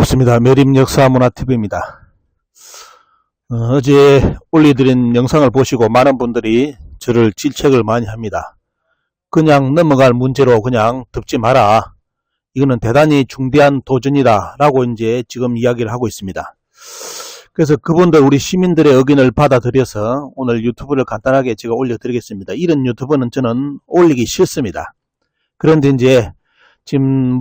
반갑습니다. 매림역사문화TV입니다. 어제 올려드린 영상을 보시고 많은 분들이 저를 질책을 많이 합니다. 그냥 넘어갈 문제로 그냥 덮지 마라. 이거는 대단히 중대한 도전이다 라고 이제 지금 이야기를 하고 있습니다. 그래서 그분들 우리 시민들의 의견을 받아들여서 오늘 유튜브를 간단하게 제가 올려드리겠습니다. 이런 유튜브는 저는 올리기 싫습니다. 그런데 이제 지금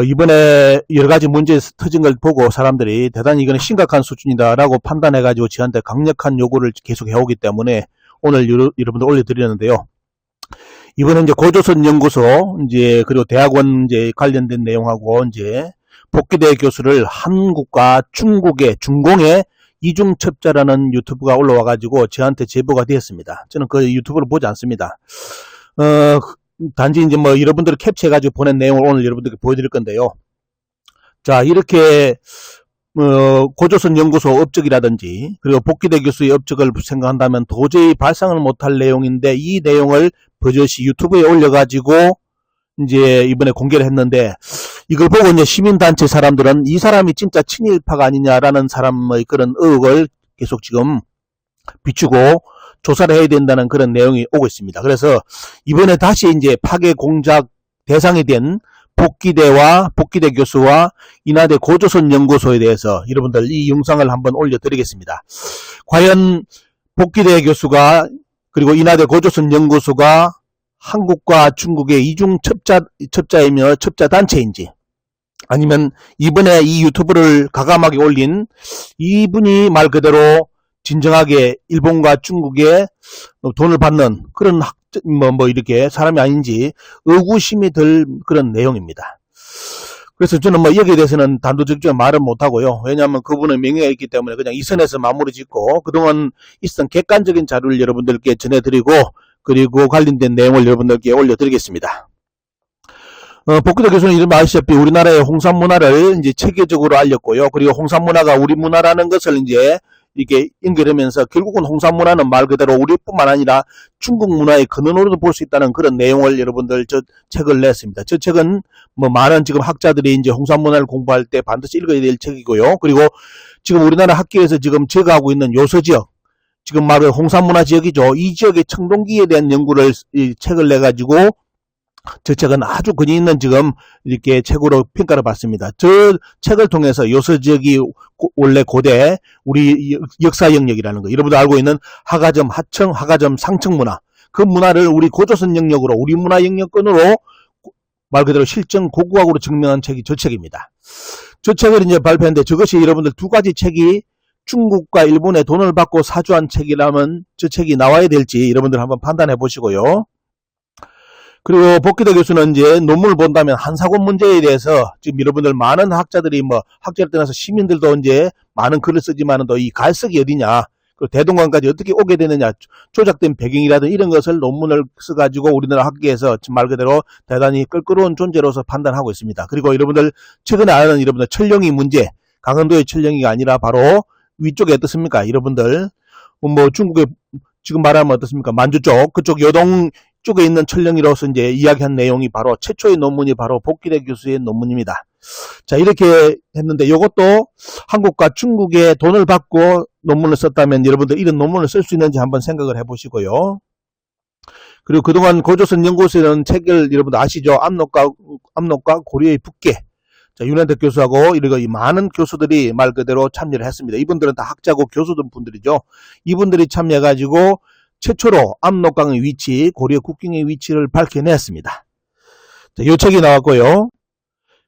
이번에 여러 가지 문제 터진 걸 보고 사람들이 대단히 이거는 심각한 수준이다 라고 판단해가지고 저한테 강력한 요구를 계속 해오기 때문에 오늘 여러분들 올려드리는데요. 이번에 이제 고조선 연구소 이제 그리고 대학원 이제 관련된 내용하고 이제 복귀대 교수를 한국과 중국의 중공의 이중첩자라는 유튜브가 올라와가지고 저한테 제보가 되었습니다. 저는 그 유튜브를 보지 않습니다. 단지 이제 여러분들이 캡처해가지고 보낸 내용을 오늘 여러분들께 보여드릴 건데요. 자, 이렇게, 고조선 연구소 업적이라든지, 그리고 복귀대 교수의 업적을 생각한다면 도저히 발상을 못할 내용인데, 이 내용을 버젓이 유튜브에 올려가지고, 이제 이번에 공개를 했는데, 이걸 보고 이제 시민단체 사람들은 이 사람이 진짜 친일파가 아니냐라는 사람의 그런 의혹을 계속 지금 비추고, 조사를 해야 된다는 그런 내용이 오고 있습니다. 그래서 이번에 다시 이제 파괴 공작 대상이 된 복귀대 교수와 인하대 고조선 연구소에 대해서 여러분들 이 영상을 한번 올려드리겠습니다. 과연 복귀대 교수가 그리고 인하대 고조선 연구소가 한국과 중국의 이중 첩자이며 첩자 단체인지, 아니면 이번에 이 유튜브를 가감하게 올린 이분이 말 그대로 진정하게 일본과 중국에 돈을 받는 그런 이렇게 사람이 아닌지 의구심이 들 그런 내용입니다. 그래서 저는 여기에 대해서는 단도직입적으로 말은 못하고요. 왜냐하면 그분의 명예가 있기 때문에 그냥 이 선에서 마무리 짓고 그동안 있었던 객관적인 자료를 여러분들께 전해드리고 그리고 관련된 내용을 여러분들께 올려드리겠습니다. 복귀대 교수는 이름 아시다시피 우리나라의 홍산 문화를 이제 체계적으로 알렸고요. 그리고 홍산 문화가 우리 문화라는 것을 이제 이렇게 연결하면서 결국은 홍산 문화는 말 그대로 우리뿐만 아니라 중국 문화의 근원으로도 볼 수 있다는 그런 내용을 여러분들 저 책을 냈습니다. 저 책은 많은 지금 학자들이 이제 홍산 문화를 공부할 때 반드시 읽어야 될 책이고요. 그리고 지금 우리나라 학계에서 지금 제거하고 있는 요서 지역, 지금 말하는 홍산 문화 지역이죠. 이 지역의 청동기에 대한 연구를 이 책을 내 가지고 저 책은 아주 근위 있는 지금 이렇게 책으로 평가를 받습니다. 저 책을 통해서 요서 지역이 원래 고대 우리 역사 영역이라는 거, 여러분들 알고 있는 하가점, 하청, 하가점, 상청 문화, 그 문화를 우리 고조선 영역으로 우리 문화 영역권으로 말 그대로 실증 고고학으로 증명한 책이 저 책입니다. 저 책을 이제 발표했는데 저것이 여러분들 두 가지 책이 중국과 일본의 돈을 받고 사주한 책이라면 저 책이 나와야 될지 여러분들 한번 판단해 보시고요. 그리고 복귀대 교수는 이제 논문을 본다면 한사권 문제에 대해서 지금 여러분들 많은 학자들이 학자를 떠나서 시민들도 이제 많은 글을 쓰지만은 또 이 갈석이 어디냐, 그리고 대동강까지 어떻게 오게 되느냐, 조작된 배경이라든 이런 것을 논문을 써가지고 우리나라 학계에서 말 그대로 대단히 껄끄러운 존재로서 판단하고 있습니다. 그리고 여러분들 최근에 아는 여러분들 철령이 문제, 강원도의 철령이가 아니라 바로 위쪽에 어떻습니까? 여러분들 중국에 지금 말하면 어떻습니까? 만주 쪽, 그쪽 요동 쪽에 있는 철령이로서 이제 이야기한 내용이 바로 최초의 논문이 바로 복귀대 교수의 논문입니다. 자, 이렇게 했는데 이것도 한국과 중국에 돈을 받고 논문을 썼다면 여러분들 이런 논문을 쓸 수 있는지 한번 생각을 해보시고요. 그리고 그동안 고조선 연구소에는 책을 여러분들 아시죠? 압록과 고려의 북계. 자, 윤현택 교수하고 이렇게 많은 교수들이 말 그대로 참여를 했습니다. 이분들은 다 학자고 교수들 분들이죠. 이분들이 참여해가지고 최초로 압록강의 위치, 고려 국경의 위치를 밝혀냈습니다. 자, 이 책이 나왔고요.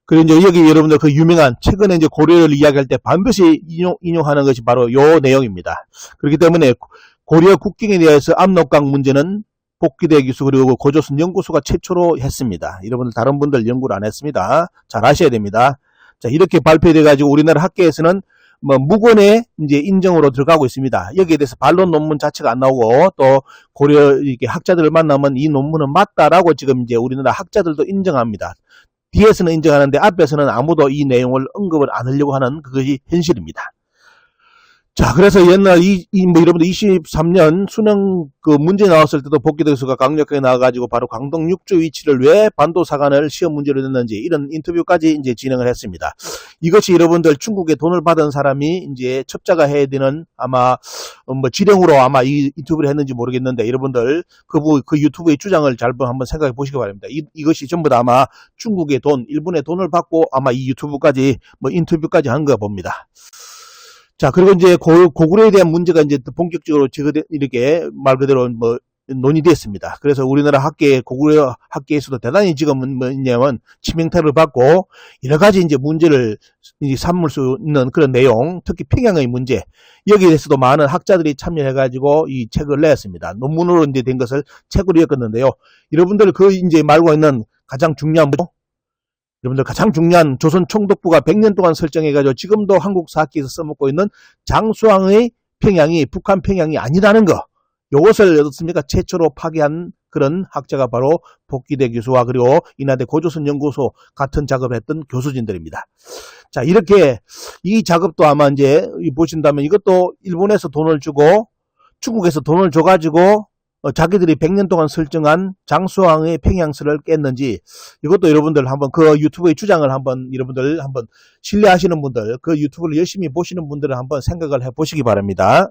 그리고 이제 여기 여러분들 그 유명한 최근에 이제 고려를 이야기할 때 반드시 인용하는 것이 바로 이 내용입니다. 그렇기 때문에 고려 국경에 대해서 압록강 문제는 복귀대 교수 그리고 고조선 연구소가 최초로 했습니다. 여러분들 다른 분들 연구를 안 했습니다. 잘 아셔야 됩니다. 자, 이렇게 발표돼 가지고 우리나라 학계에서는 무권의 이제 인정으로 들어가고 있습니다. 여기에 대해서 반론 논문 자체가 안 나오고 또 고려 이렇게 학자들을 만나면 이 논문은 맞다라고 지금 이제 우리나라 학자들도 인정합니다. 뒤에서는 인정하는데 앞에서는 아무도 이 내용을 언급을 안 하려고 하는 그것이 현실입니다. 자, 그래서 옛날 뭐 여러분들 23년 수능 그 문제 나왔을 때도 복귀대수가 강력하게 나와가지고 바로 광동 6주 위치를 왜 반도사관을 시험 문제로 냈는지 이런 인터뷰까지 이제 진행을 했습니다. 이것이 여러분들 중국에 돈을 받은 사람이 이제 첩자가 해야 되는 아마 뭐 지령으로 아마 이 인터뷰를 했는지 모르겠는데 여러분들 그 유튜브의 주장을 잘 한번 생각해 보시기 바랍니다. 이것이 전부 다 아마 중국의 돈, 일본의 돈을 받고 아마 이 유튜브까지 뭐 인터뷰까지 한 거 봅니다. 자, 그리고 이제 고구려에 대한 문제가 이제 본격적으로 이렇게 말 그대로 뭐 논의됐습니다. 그래서 우리나라 고구려 학계에서도 대단히 지금은 뭐냐면 치명타를 받고 여러 가지 이제 문제를 삼을 수 있는 그런 내용, 특히 평양의 문제, 여기에 대해서도 많은 학자들이 참여해가지고 이 책을 냈습니다. 논문으로 이제 된 것을 책으로 엮었는데요. 여러분들 이제 말고 있는 가장 중요한 여러분들 가장 중요한 조선 총독부가 100년 동안 설정해가지고 지금도 한국 사학기에서 써먹고 있는 장수왕의 평양이 북한 평양이 아니라는 거. 요것을 어떻습니까? 최초로 파기한 그런 학자가 바로 복귀대 교수와 그리고 인하대 고조선연구소 같은 작업을 했던 교수진들입니다. 자, 이렇게 이 작업도 아마 이제 보신다면 이것도 일본에서 돈을 주고 중국에서 돈을 줘가지고 자기들이 100년 동안 설정한 장수왕의 평양설을 깼는지 이것도 여러분들 한번 그 유튜브의 주장을 한번 여러분들 한번 신뢰하시는 분들 그 유튜브를 열심히 보시는 분들은 한번 생각을 해보시기 바랍니다.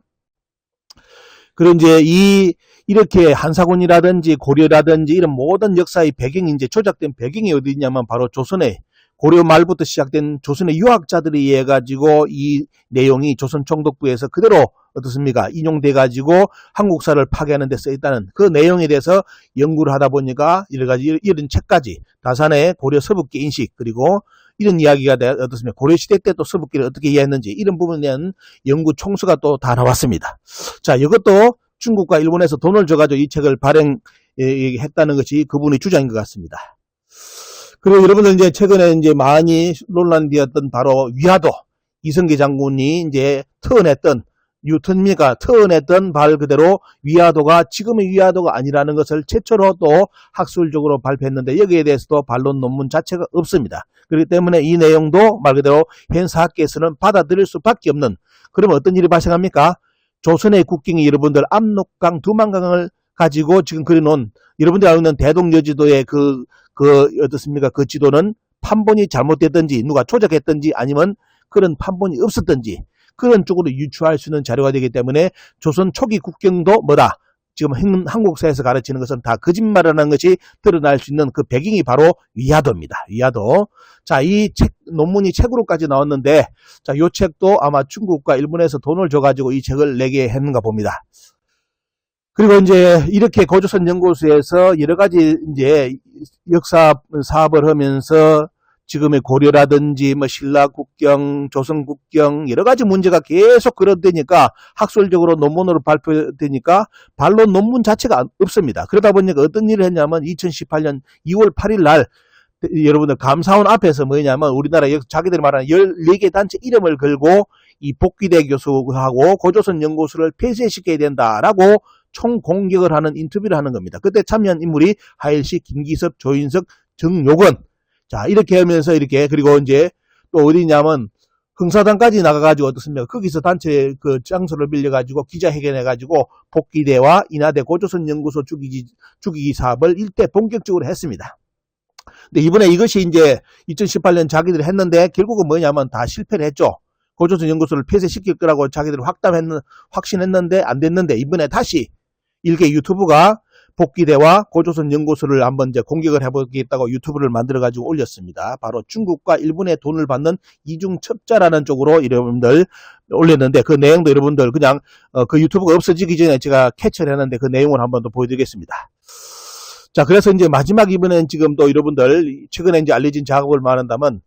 그리고 이제 이렇게 한사군이라든지 고려라든지 이런 모든 역사의 배경이 이제 조작된 배경이 어디 있냐면 바로 조선의 고려 말부터 시작된 조선의 유학자들에 의해 가지고 이 내용이 조선 총독부에서 그대로 어떻습니까? 인용돼 가지고 한국사를 파괴하는 데 써있다는 그 내용에 대해서 연구를 하다 보니까 여러 가지 이런 책까지 다산의 고려 서북계 인식 그리고 이런 이야기가 어떻습니까? 고려시대 때 또 서북계를 어떻게 이해했는지 이런 부분에 대한 연구 총수가 또 다 나왔습니다. 자, 이것도 중국과 일본에서 돈을 줘가지고 이 책을 발행했다는 것이 그분의 주장인 것 같습니다. 그리고 여러분들 이제 최근에 이제 많이 논란되었던 바로 위화도 이성계 장군이 이제 터어냈던 말 그대로 위화도가 지금의 위화도가 아니라는 것을 최초로 또 학술적으로 발표했는데 여기에 대해서도 반론 논문 자체가 없습니다. 그렇기 때문에 이 내용도 말 그대로 현 사학계에서는 받아들일 수밖에 없는 그러면 어떤 일이 발생합니까? 조선의 국경이 여러분들 압록강 두만강을 가지고 지금 그려놓은 여러분들이 알고 있는 대동여지도의 어떻습니까? 그 지도는 판본이 잘못됐든지 누가 조작했든지 아니면 그런 판본이 없었든지 그런 쪽으로 유추할 수 있는 자료가 되기 때문에 조선 초기 국경도 뭐다? 지금 한국사에서 가르치는 것은 다 거짓말이라는 것이 드러날 수 있는 그 배경이 바로 위화도입니다. 위화도. 자, 이 책, 논문이 책으로까지 나왔는데, 자, 이 책도 아마 중국과 일본에서 돈을 줘가지고 이 책을 내게 했는가 봅니다. 그리고 이제 이렇게 고조선 연구소에서 여러 가지 이제 역사 사업을 하면서 지금의 고려라든지 뭐 신라 국경, 조선 국경 여러 가지 문제가 계속 거론되니까 학술적으로 논문으로 발표되니까 반론 논문 자체가 없습니다. 그러다 보니까 어떤 일을 했냐면 2018년 2월 8일 날 여러분들 감사원 앞에서 뭐냐면 우리나라 자기들이 말하는 14개 단체 이름을 걸고 이 복귀대 교수하고 고조선 연구소를 폐쇄시켜야 된다라고 총공격을 하는 인터뷰를 하는 겁니다. 그때 참여한 인물이 하일시, 김기섭, 조인석, 정요건 자, 이렇게 하면서 이렇게, 그리고 이제 또 어디냐면, 흥사단까지 나가가지고 어떻습니까? 거기서 단체 그 장소를 빌려가지고 기자회견해가지고 복귀대와 인하대 고조선 연구소 죽이기 사업을 일대 본격적으로 했습니다. 근데 이번에 이것이 이제 2018년 자기들이 했는데 결국은 뭐냐면 다 실패를 했죠. 고조선 연구소를 폐쇄시킬 거라고 자기들이 확신했는데 안 됐는데 이번에 다시 일개 유튜브가 복귀대와 고조선 연구소를 한번 이제 공격을 해보겠다고 유튜브를 만들어가지고 올렸습니다. 바로 중국과 일본의 돈을 받는 이중첩자라는 쪽으로 여러분들 올렸는데 그 내용도 여러분들 그냥 그 유튜브가 없어지기 전에 제가 캡처를 했는데 그 내용을 한번 더 보여드리겠습니다. 자, 그래서 이제 마지막 이번엔 지금 또 여러분들 최근에 이제 알려진 작업을 말한다면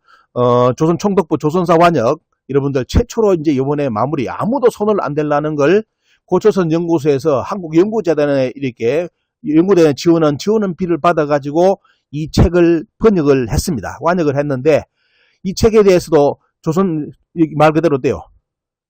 조선 총독부 조선사 완역 여러분들 최초로 이제 이번에 마무리 아무도 손을 안 댈라는 걸 고조선 연구소에서 한국연구재단에 이렇게 연구대에 지원원비를 받아가지고 이 책을 번역을 했습니다. 완역을 했는데 이 책에 대해서도 조선 말 그대로 돼요.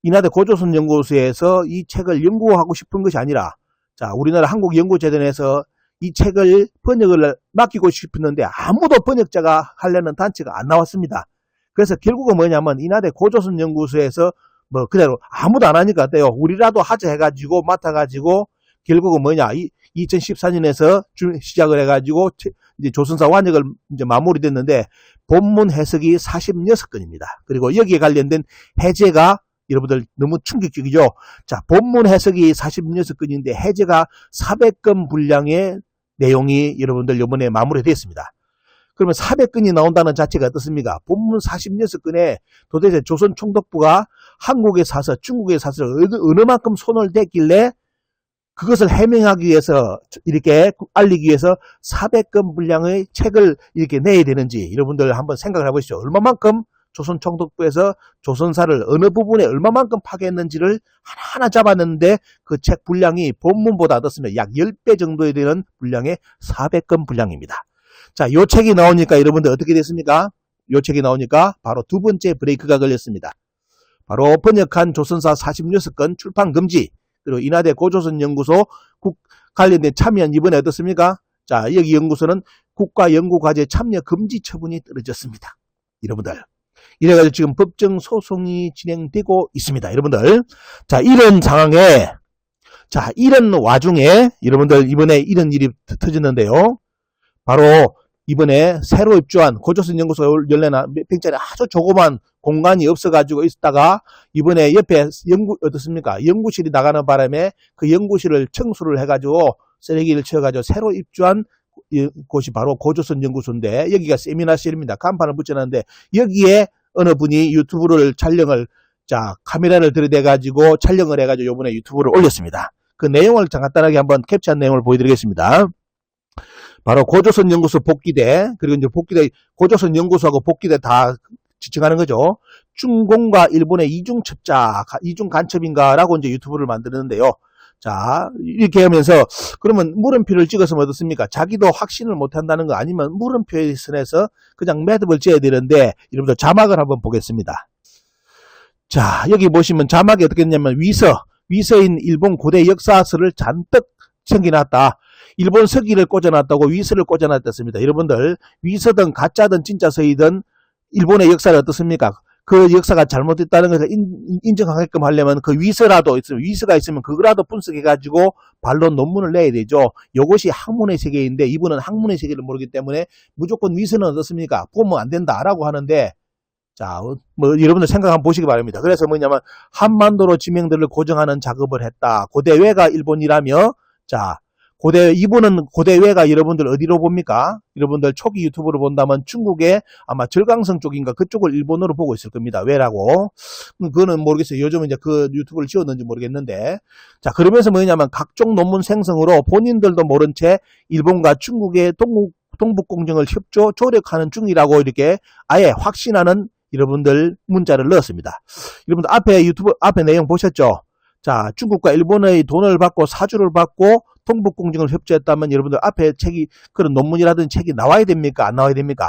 인하대 고조선 연구소에서 이 책을 연구하고 싶은 것이 아니라 자 우리나라 한국연구재단에서 이 책을 번역을 맡기고 싶었는데 아무도 번역자가 하려는 단체가 안 나왔습니다. 그래서 결국은 뭐냐면 인하대 고조선 연구소에서 뭐 그대로 아무도 안 하니까 어때요? 우리라도 하자 해가지고 맡아가지고 결국은 뭐냐 2014년에서 시작을 해가지고 이제 조선사 완역을 이제 마무리됐는데 본문 해석이 46건입니다. 그리고 여기에 관련된 해제가 여러분들 너무 충격적이죠. 자, 본문 해석이 46건인데 해제가 400건 분량의 내용이 여러분들 이번에 마무리됐습니다. 그러면 400건이 나온다는 자체가 어떻습니까? 본문 46건에 도대체 조선 총독부가 한국에 사서 중국에 사서 어느 만큼 손을 댔길래 그것을 해명하기 위해서 이렇게 알리기 위해서 400건 분량의 책을 이렇게 내야 되는지 여러분들 한번 생각을 해보시죠. 얼마만큼 조선 총독부에서 조선사를 어느 부분에 얼마만큼 파괴했는지를 하나하나 잡았는데 그 책 분량이 본문보다 어떻습니까? 약 10배 정도에 되는 분량의 400건 분량입니다. 자, 요 책이 나오니까 여러분들 어떻게 됐습니까? 요 책이 나오니까 바로 두 번째 브레이크가 걸렸습니다. 바로 번역한 조선사 46건 출판 금지, 그리고 인하대 고조선연구소 관련된 참여는 이번에 어떻습니까? 자, 여기 연구소는 국가연구과제 참여 금지 처분이 떨어졌습니다. 여러분들. 이래가지고 지금 법정 소송이 진행되고 있습니다. 여러분들. 자, 이런 상황에, 자, 이런 와중에 여러분들 이번에 이런 일이 터졌는데요. 바로 이번에 새로 입주한 고조선연구소 열려나 몇 평짜리 아주 조그만 공간이 없어가지고 있다가 이번에 옆에 어떻습니까? 연구실이 나가는 바람에 그 연구실을 청소를 해가지고 쓰레기를 치워가지고 새로 입주한 곳이 바로 고조선연구소인데 여기가 세미나실입니다. 간판을 붙여놨는데 여기에 어느 분이 유튜브를 자, 카메라를 들이대가지고 촬영을 해가지고 요번에 유튜브를 올렸습니다. 그 내용을 간단하게 한번 캡처한 내용을 보여드리겠습니다. 바로 고조선연구소 복귀대, 그리고 이제 고조선연구소하고 복귀대 다 지칭하는 거죠. 중공과 일본의 이중첩자, 이중간첩인가라고 이제 유튜브를 만드는데요. 자, 이렇게 하면서, 그러면 물음표를 찍었으면 어떻습니까? 자기도 확신을 못 한다는 거 아니면 물음표에 선에서 그냥 매듭을 지어야 되는데, 여러분들 자막을 한번 보겠습니다. 자, 여기 보시면 자막이 어떻게 했냐면, 위서인 일본 고대 역사서를 잔뜩 챙겨놨다. 일본 서기를 꽂아놨다고 위서를 꽂아놨습니다. 여러분들 위서든 가짜든 진짜 서이든 일본의 역사는 어떻습니까? 그 역사가 잘못됐다는 것을 인정하게끔 하려면 그 위서라도 있으면 위서가 있으면 그거라도 분석해가지고 반론 논문을 내야 되죠. 이것이 학문의 세계인데 이분은 학문의 세계를 모르기 때문에 무조건 위서는 어떻습니까? 보면 안 된다라고 하는데 자, 뭐 여러분들 생각 한번 보시기 바랍니다. 그래서 뭐냐면 한반도로 지명들을 고정하는 작업을 했다. 고대외가 일본이라며 자. 이분은 고대외가 여러분들 어디로 봅니까? 여러분들 초기 유튜브로 본다면 중국의 아마 절강성 쪽인가 그쪽을 일본어로 보고 있을 겁니다. 왜라고? 그거는 모르겠어요. 요즘은 이제 그 유튜브를 지웠는지 모르겠는데. 자, 그러면서 뭐냐면 각종 논문 생성으로 본인들도 모른 채 일본과 중국의 동북공정을 조력하는 중이라고 이렇게 아예 확신하는 여러분들 문자를 넣었습니다. 여러분들 앞에 내용 보셨죠? 자, 중국과 일본의 돈을 받고 사주를 받고 동북공정을 협조했다면 여러분들 앞에 책이 그런 논문이라든지 책이 나와야 됩니까? 안 나와야 됩니까?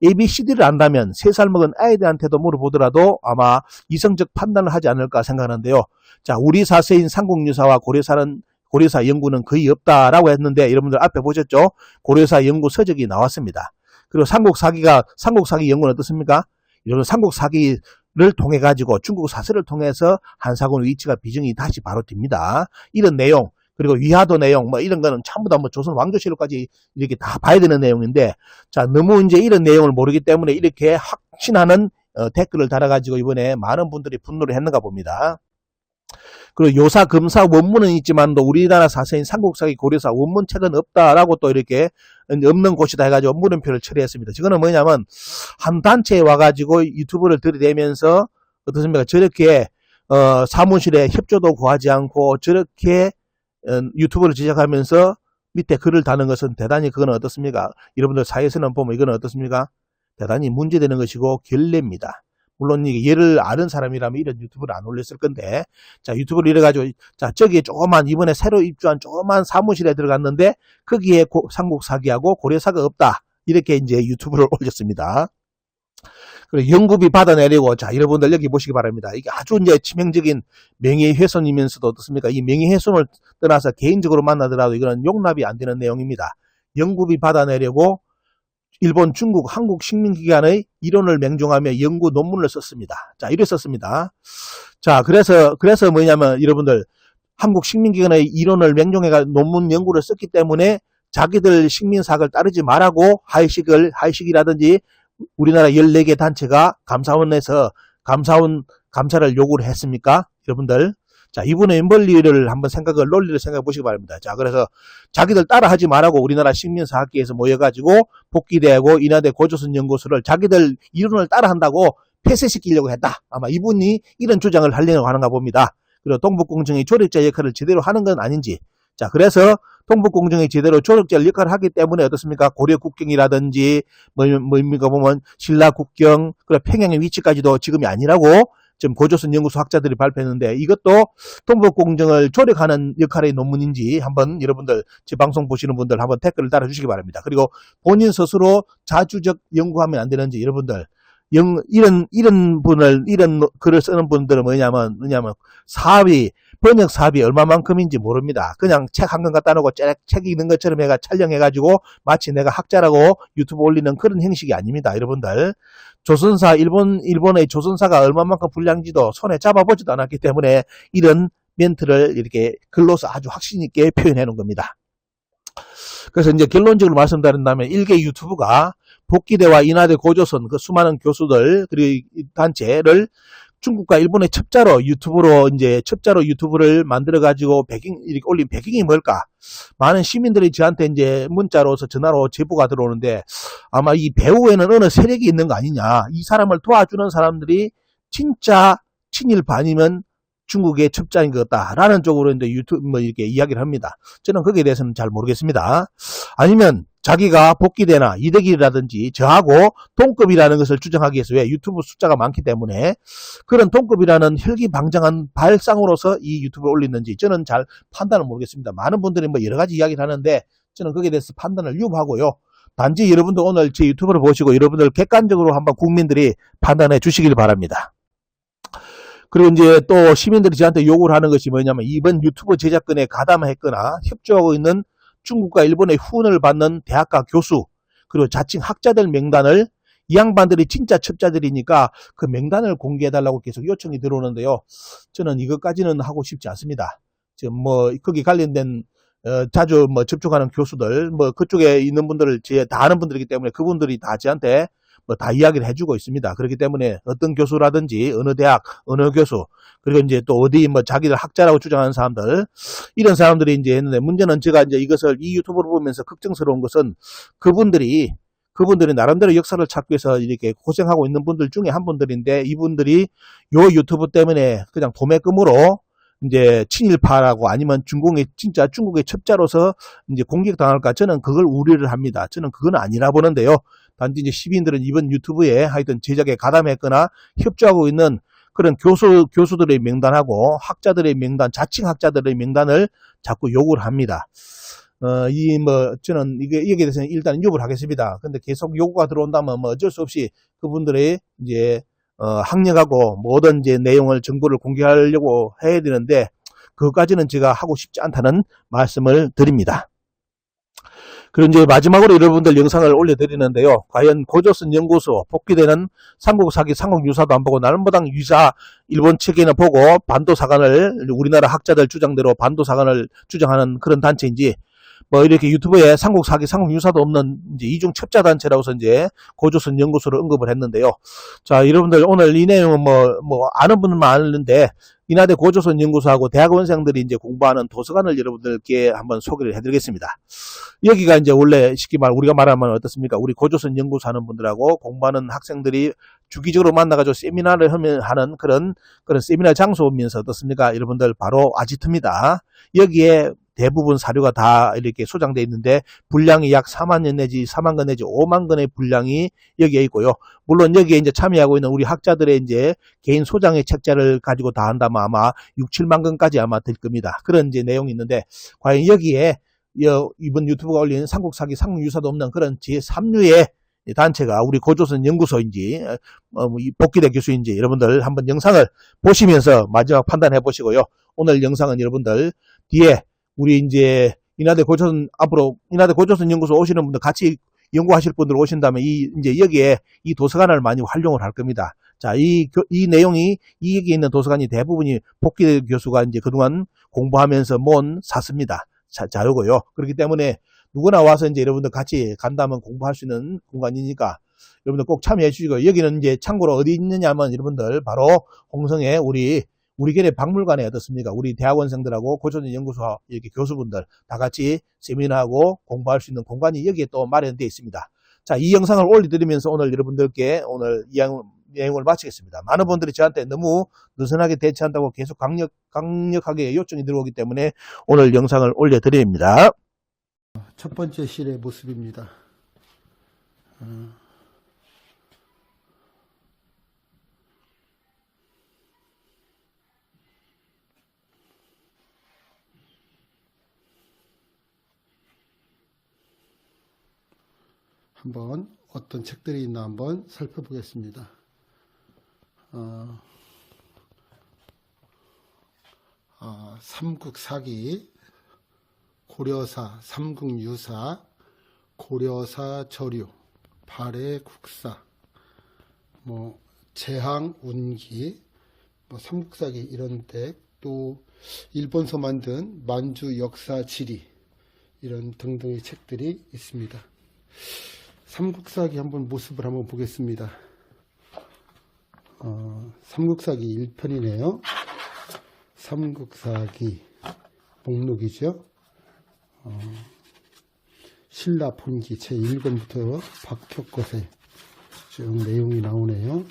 ABCD를 안다면 3살 먹은 아이들한테도 물어보더라도 아마 이성적 판단을 하지 않을까 생각하는데요. 자, 우리 사세인 삼국유사와 고려사 연구는 거의 없다라고 했는데 여러분들 앞에 보셨죠? 고려사 연구 서적이 나왔습니다. 그리고 삼국사기 연구는 어떻습니까? 여러분 삼국사기를 통해 가지고 중국 사설을 통해서 한사군의 위치가 비정이 다시 바로 됩니다. 이런 내용 그리고 위화도 내용 뭐 이런 거는 전부 다 뭐 조선 왕조실록까지 이렇게 다 봐야 되는 내용인데 자 너무 이제 이런 내용을 모르기 때문에 이렇게 확신하는 댓글을 달아가지고 이번에 많은 분들이 분노를 했는가 봅니다. 그리고 요사 금사 원문은 있지만도 우리나라 사서인 삼국사기 고려사 원문책은 없다라고 또 이렇게 없는 곳이다 해가지고 물음표를 처리했습니다. 이거는 뭐냐면 한 단체에 와가지고 유튜브를 들이대면서 어떻습니까? 저렇게 사무실에 협조도 구하지 않고 저렇게 유튜브를 제작하면서 밑에 글을 다는 것은 대단히 그건 어떻습니까? 여러분들 사회에서는 보면 이건 어떻습니까? 대단히 문제되는 것이고 결례입니다. 물론 이게 얘를 아는 사람이라면 이런 유튜브를 안 올렸을 건데 자 유튜브를 이래가지고 자 저기에 조그만 이번에 새로 입주한 조그만 사무실에 들어갔는데 거기에 삼국사기하고 고려사가 없다 이렇게 이제 유튜브를 올렸습니다. 그리고 연구비 받아내려고 자 여러분들 여기 보시기 바랍니다. 이게 아주 이제 치명적인 명예훼손이면서도 어떻습니까? 이 명예훼손을 떠나서 개인적으로 만나더라도 이거는 용납이 안 되는 내용입니다. 연구비 받아내려고 일본, 중국, 한국 식민기관의 이론을 맹종하며 연구 논문을 썼습니다. 자, 이래 썼습니다. 자, 그래서 뭐냐면 여러분들 한국 식민기관의 이론을 맹종해가 논문 연구를 썼기 때문에 자기들 식민사학을 따르지 말라고 하이식이라든지 우리나라 14개 단체가 감사원에서 감사를 요구를 했습니까? 여러분들. 자, 이분의 논리를 한번 논리를 생각해 보시기 바랍니다. 자, 그래서 자기들 따라 하지 말라고 우리나라 식민사학계에서 모여가지고 복귀대하고 인하대 고조선 연구소를 자기들 이론을 따라 한다고 폐쇄시키려고 했다. 아마 이분이 이런 주장을 하려고 하는가 봅니다. 그리고 동북공정의 조력자 역할을 제대로 하는 건 아닌지. 자, 그래서 동북공정이 제대로 조력자 역할을 하기 때문에 어떻습니까? 고려국경이라든지 뭐입니까 보면 신라국경, 그리고 평양의 위치까지도 지금이 아니라고 지금 고조선 연구소 학자들이 발표했는데 이것도 동북공정을 조력하는 역할의 논문인지 한번 여러분들 제 방송 보시는 분들 한번 댓글을 달아주시기 바랍니다. 그리고 본인 스스로 자주적 연구하면 안 되는지 여러분들 이런 글을 쓰는 분들은 뭐냐면 번역 사업이 얼마만큼인지 모릅니다. 그냥 책 한 권 갖다 놓고 책 읽는 것처럼 해가 촬영해가지고 마치 내가 학자라고 유튜브 올리는 그런 형식이 아닙니다. 여러분들. 조선사, 일본의 조선사가 얼마만큼 불량지도 손에 잡아보지도 않았기 때문에 이런 멘트를 이렇게 글로서 아주 확신있게 표현해 놓은 겁니다. 그래서 이제 결론적으로 말씀드린다면 일개 유튜브가 복귀대와 인하대 고조선 그 수많은 교수들 그리고 단체를 중국과 일본의 첩자로 유튜브를 만들어가지고 이렇게 올린 배경이 뭘까? 많은 시민들이 저한테 이제 문자로서 전화로 제보가 들어오는데 아마 이 배후에는 어느 세력이 있는 거 아니냐. 이 사람을 도와주는 사람들이 진짜 친일반이면 중국의 첩자인 것 같다라는 쪽으로 이제 유튜브 이렇게 이야기를 합니다. 저는 거기에 대해서는 잘 모르겠습니다. 아니면 자기가 복귀대나 이대길이라든지 저하고 동급이라는 것을 주장하기 위해서 왜 유튜브 숫자가 많기 때문에 그런 동급이라는 혈기방장한 발상으로서 이 유튜브를 올리는지 저는 잘 판단을 모르겠습니다. 많은 분들이 뭐 여러 가지 이야기를 하는데 저는 거기에 대해서 판단을 유보하고요. 단지 여러분들 오늘 제 유튜브를 보시고 여러분들 객관적으로 한번 국민들이 판단해 주시길 바랍니다. 그리고 이제 또 시민들이 저한테 요구를 하는 것이 뭐냐면 이번 유튜브 제작권에 가담했거나 협조하고 있는 중국과 일본의 후원을 받는 대학가 교수 그리고 자칭 학자들 명단을 이 양반들이 진짜 첩자들이니까 그 명단을 공개해달라고 계속 요청이 들어오는데요. 저는 이것까지는 하고 싶지 않습니다. 지금 거기 관련된 자주 접촉하는 교수들 그쪽에 있는 분들을 다 아는 분들이기 때문에 그분들이 다 저한테 다 이야기를 해주고 있습니다. 그렇기 때문에 어떤 교수라든지 어느 대학 어느 교수 그리고 이제 또 어디 자기들 학자라고 주장하는 사람들 이런 사람들이 이제 했는데 문제는 제가 이제 이것을 이 유튜브를 보면서 걱정스러운 것은 그분들이 나름대로 역사를 찾기 위해서 이렇게 고생하고 있는 분들 중에 한 분들인데 이분들이 요 유튜브 때문에 그냥 도매금으로 이제 친일파라고 아니면 진짜 중국의 첩자로서 이제 공격당할까 저는 그걸 우려를 합니다. 저는 그건 아니라 보는데요. 단지 이제 시민들은 이번 유튜브에 하여튼 제작에 가담했거나 협조하고 있는 그런 교수들의 명단하고 학자들의 명단, 자칭 학자들의 명단을 자꾸 요구를 합니다. 저는 여기에 대해서는 일단 요구를 하겠습니다. 근데 계속 요구가 들어온다면 어쩔 수 없이 그분들의 이제, 학력하고 모든 이제 내용을 정보를 공개하려고 해야 되는데, 그것까지는 제가 하고 싶지 않다는 말씀을 드립니다. 그리고 이제 마지막으로 여러분들 영상을 올려드리는데요. 과연 고조선 연구소 복귀되는 삼국사기 삼국유사도 안 보고 나름보당 유사 일본 측에는 보고 반도사관을 우리나라 학자들 주장대로 반도사관을 주장하는 그런 단체인지 이렇게 유튜브에 삼국사기 삼국유사도 없는 이제 이중 첩자 단체라고서 이제 고조선 연구소를 언급을 했는데요. 자, 여러분들 오늘 이 내용은 아는 분들만 아는데 인하대 고조선 연구소하고 대학원생들이 이제 공부하는 도서관을 여러분들께 한번 소개를 해드리겠습니다. 여기가 이제 원래 쉽게 우리가 말하면 어떻습니까? 우리 고조선 연구소 하는 분들하고 공부하는 학생들이 주기적으로 만나가지고 세미나를 하는 그런 세미나 장소면서 어떻습니까? 여러분들 바로 아지트입니다. 여기에 대부분 사료가 다 이렇게 소장되어 있는데 분량이 약 4만 건 내지 4만 건 내지 5만 건의 분량이 여기에 있고요. 물론 여기에 이제 참여하고 있는 우리 학자들의 이제 개인 소장의 책자를 가지고 다 한다면 아마 6, 7만 건까지 아마 될 겁니다. 그런 이제 내용이 있는데 과연 여기에 이번 유튜브가 올린 삼국사기 삼국유사도 없는 그런 제3류의 단체가 우리 고조선 연구소인지 복귀대 교수인지 여러분들 한번 영상을 보시면서 마지막 판단해 보시고요. 오늘 영상은 여러분들 뒤에 우리 이제 인하대 고조선 연구소 오시는 분들 같이 연구하실 분들 오신다면 이제 여기에 이 도서관을 많이 활용을 할 겁니다. 자, 이 내용이 이 여기에 있는 도서관이 대부분이 복귀 교수가 이제 그동안 공부하면서 모은 사습니다. 자료고요. 그렇기 때문에 누구나 와서 이제 여러분들 같이 간다면 공부할 수 있는 공간이니까 여러분들 꼭 참여해 주시고, 여기는 이제 참고로 어디 있느냐면 여러분들 바로 홍성의 우리 교내 박물관에 어떻습니까? 우리 대학원생들하고 고전인 연구소 이렇게 교수분들 다 같이 세미나하고 공부할 수 있는 공간이 여기에 또 마련되어 있습니다. 자, 이 영상을 올려드리면서 오늘 여러분들께 오늘 내용을 마치겠습니다. 많은 분들이 저한테 너무 느슨하게 대처한다고 계속 강력하게 요청이 들어오기 때문에 오늘 영상을 올려드립니다. 첫 번째 실의 모습입니다. 한번 어떤 책들이 있나 한번 살펴보겠습니다. 삼국사기, 고려사, 삼국유사, 고려사 저류, 발해국사, 제항운기, 삼국사기 이런 데, 또 일본서 만든 만주 역사지리 이런 등등의 책들이 있습니다. 삼국사기 한번 모습을 한번 보겠습니다. 삼국사기 1편이네요. 삼국사기 목록이죠. 신라본기 제1권부터 박혁것의 쭉 내용이 나오네요.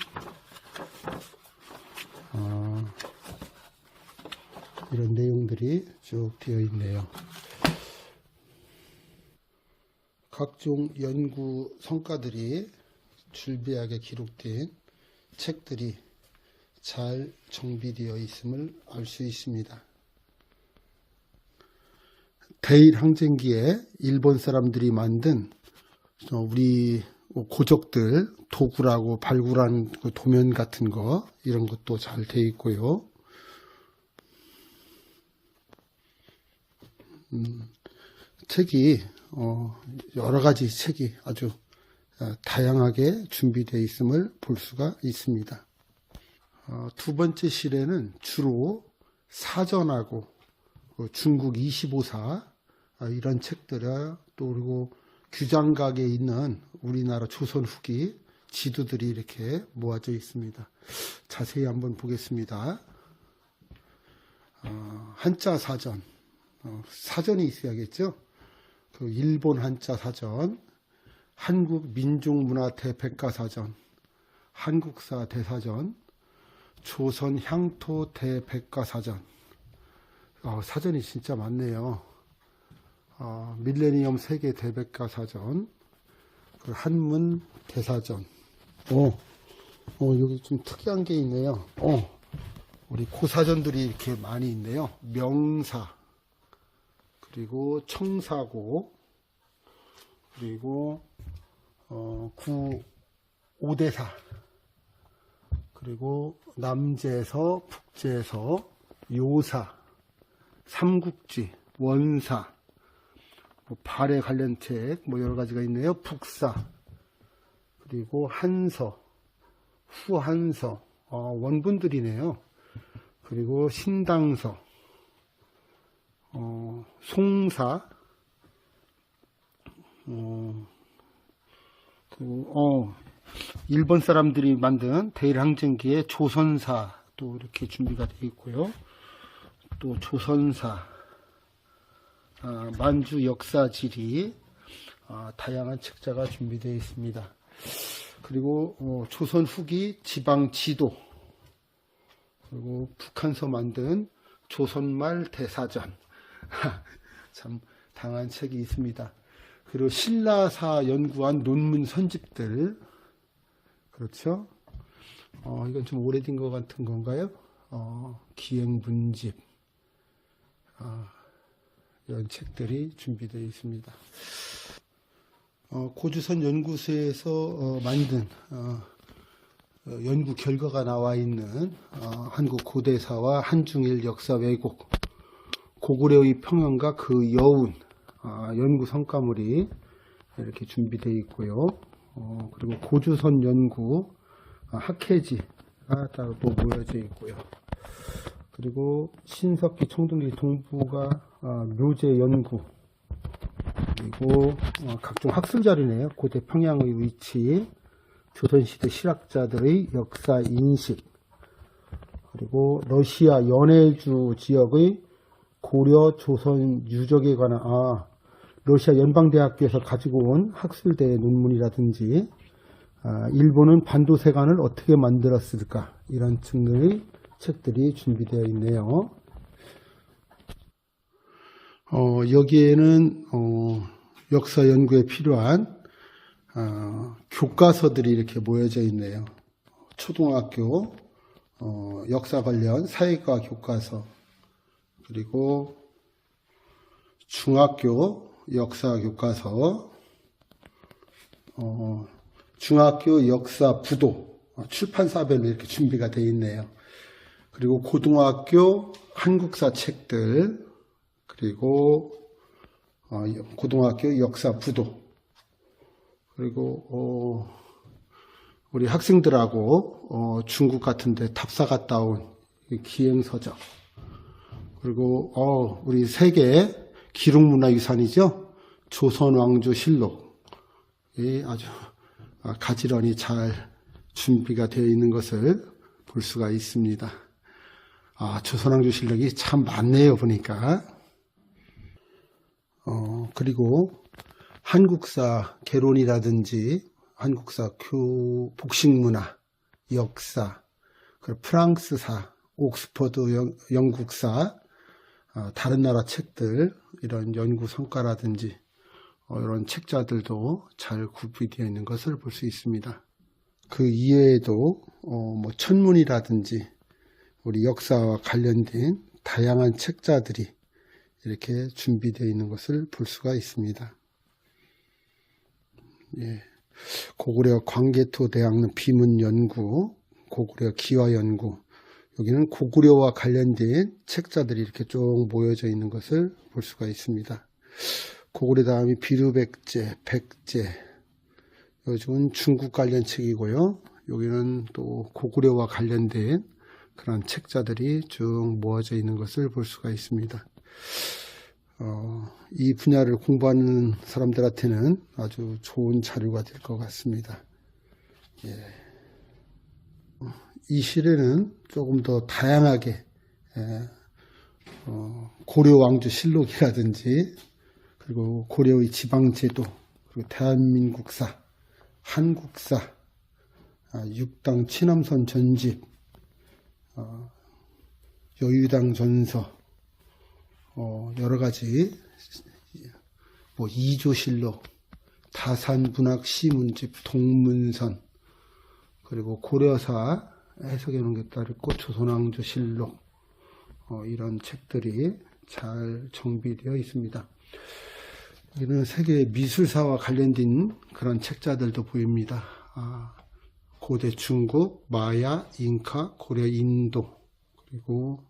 이런 내용들이 쭉 되어 있네요. 각종 연구 성과들이 줄비하게 기록된 책들이 잘 정비되어 있음을 알 수 있습니다. 대일항쟁기에 일본 사람들이 만든 우리 고적들 도구라고 발굴한 그 도면 같은 거 이런 것도 잘 되어 있고요. 책이 여러 가지 책이 아주 다양하게 준비되어 있음을 볼 수가 있습니다. 두 번째 실에는 주로 사전하고 중국 25사 이런 책들, 또 그리고 규장각에 있는 우리나라 조선 후기 지도들이 이렇게 모아져 있습니다. 자세히 한번 보겠습니다. 한자 사전, 사전이 있어야겠죠. 그 일본 한자 사전, 한국 민족문화 대백과사전, 한국사 대사전, 조선 향토 대백과사전. 사전이 진짜 많네요. 밀레니엄 세계 대백과사전, 그 한문 대사전. 여기 좀 특이한 게 있네요. 우리 고사전들이 이렇게 많이 있네요. 명사, 그리고 청사고, 그리고 오대사, 그리고 남제서, 북제서, 요사, 삼국지, 원사, 발에 관련 책 여러 가지가 있네요. 북사, 그리고 한서, 후한서, 원분들이네요. 그리고 신당서, 송사, 일본 사람들이 만든 대일항쟁기의 조선사 또 이렇게 준비가 되어 있고요. 또 조선사, 만주 역사지리, 다양한 책자가 준비되어 있습니다. 그리고 조선 후기 지방 지도, 그리고 북한서 만든 조선말 대사전, 참 다양한 책이 있습니다. 그리고 신라사 연구한 논문 선집들, 그렇죠? 이건 좀 오래된 것 같은 건가요? 기행문집, 이런 책들이 준비되어 있습니다. 고주선 연구소에서 만든 연구 결과가 나와 있는 한국 고대사와 한중일 역사 왜곡, 고구려의 평연과 그 여운 연구 성과물이 이렇게 준비되어 있고요. 그리고 고주선 연구 학회지가 따로 또 모여져 있고요. 그리고 신석기 청동기 동부가 묘제 연구, 그리고 각종 학술 자료네요. 고대 평양의 위치, 조선시대 실학자들의 역사 인식, 그리고 러시아 연해주 지역의 고려 조선 유적에 관한 러시아 연방대학교에서 가지고 온 학술대 논문이라든지 일본은 반도세관을 어떻게 만들었을까, 이런 등의 책들이 준비되어 있네요. 여기에는 역사 연구에 필요한 교과서들이 이렇게 모여져 있네요. 초등학교 역사 관련 사회과 교과서, 그리고 중학교 역사 교과서, 중학교 역사 부도, 출판사별로 이렇게 준비가 되어 있네요. 그리고 고등학교 한국사 책들, 그리고 고등학교 역사 부도, 그리고 우리 학생들하고 중국 같은 데 답사 갔다 온 기행서적, 그리고 우리 세계 기록문화유산이죠. 조선왕조실록, 아주 가지런히 잘 준비가 되어 있는 것을 볼 수가 있습니다. 조선왕조실록이 참 많네요, 보니까. 그리고 한국사 개론이라든지 한국사 복식문화, 역사, 그리고 프랑스사, 옥스퍼드 영국사, 다른 나라 책들, 이런 연구 성과라든지 이런 책자들도 잘 구비되어 있는 것을 볼 수 있습니다. 그 이외에도 천문이라든지 우리 역사와 관련된 다양한 책자들이 이렇게 준비되어 있는 것을 볼 수가 있습니다. 예. 고구려 광개토 대학릉 비문 연구, 고구려 기와 연구, 여기는 고구려와 관련된 책자들이 이렇게 쭉 모여져 있는 것을 볼 수가 있습니다. 고구려 다음이 비루백제, 백제, 요즘은 중국 관련 책이고요. 여기는 또 고구려와 관련된 그런 책자들이 쭉 모아져 있는 것을 볼 수가 있습니다. 이 분야를 공부하는 사람들한테는 아주 좋은 자료가 될 것 같습니다. 예. 이 시에는 조금 더 다양하게 고려왕조실록이라든지, 그리고 고려의 지방제도, 그리고 대한민국사, 한국사, 육당 치남선 전집, 여유당 전서, 여러가지, 이조실록, 다산문학 시문집, 동문선, 그리고 고려사 해석해 놓은 게 따로 있고, 조선왕조실록, 이런 책들이 잘 정비되어 있습니다. 여기는 세계 미술사와 관련된 그런 책자들도 보입니다. 고대 중국, 마야, 잉카, 고려 인도, 그리고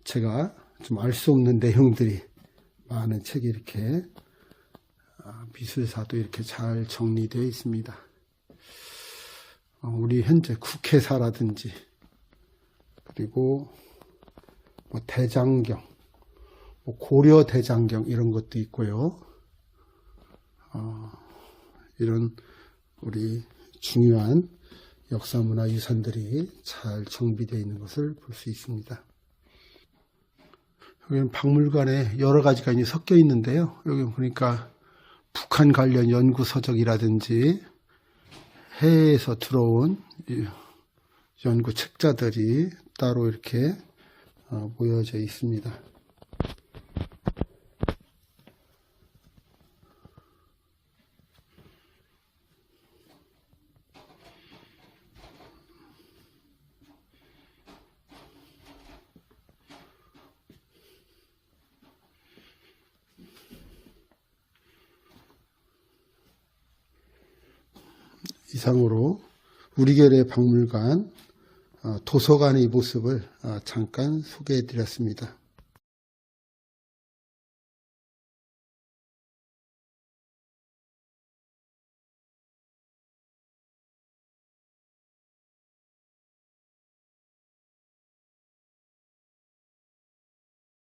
제가 좀 알 수 없는 내용들이 많은 책이 이렇게 미술사도 이렇게 잘 정리되어 있습니다. 우리 현재 국회사라든지, 그리고 대장경, 고려 대장경 이런 것도 있고요. 이런 우리 중요한 역사문화 유산들이 잘 정비되어 있는 것을 볼 수 있습니다. 여기는 박물관에 여러 가지가 섞여 있는데요. 여기 보니까 북한 관련 연구 서적이라든지 해외에서 들어온 연구 책자들이 따로 이렇게 모여져 있습니다. 이상으로 우리결의 박물관 도서관의 모습을 잠깐 소개해 드렸습니다.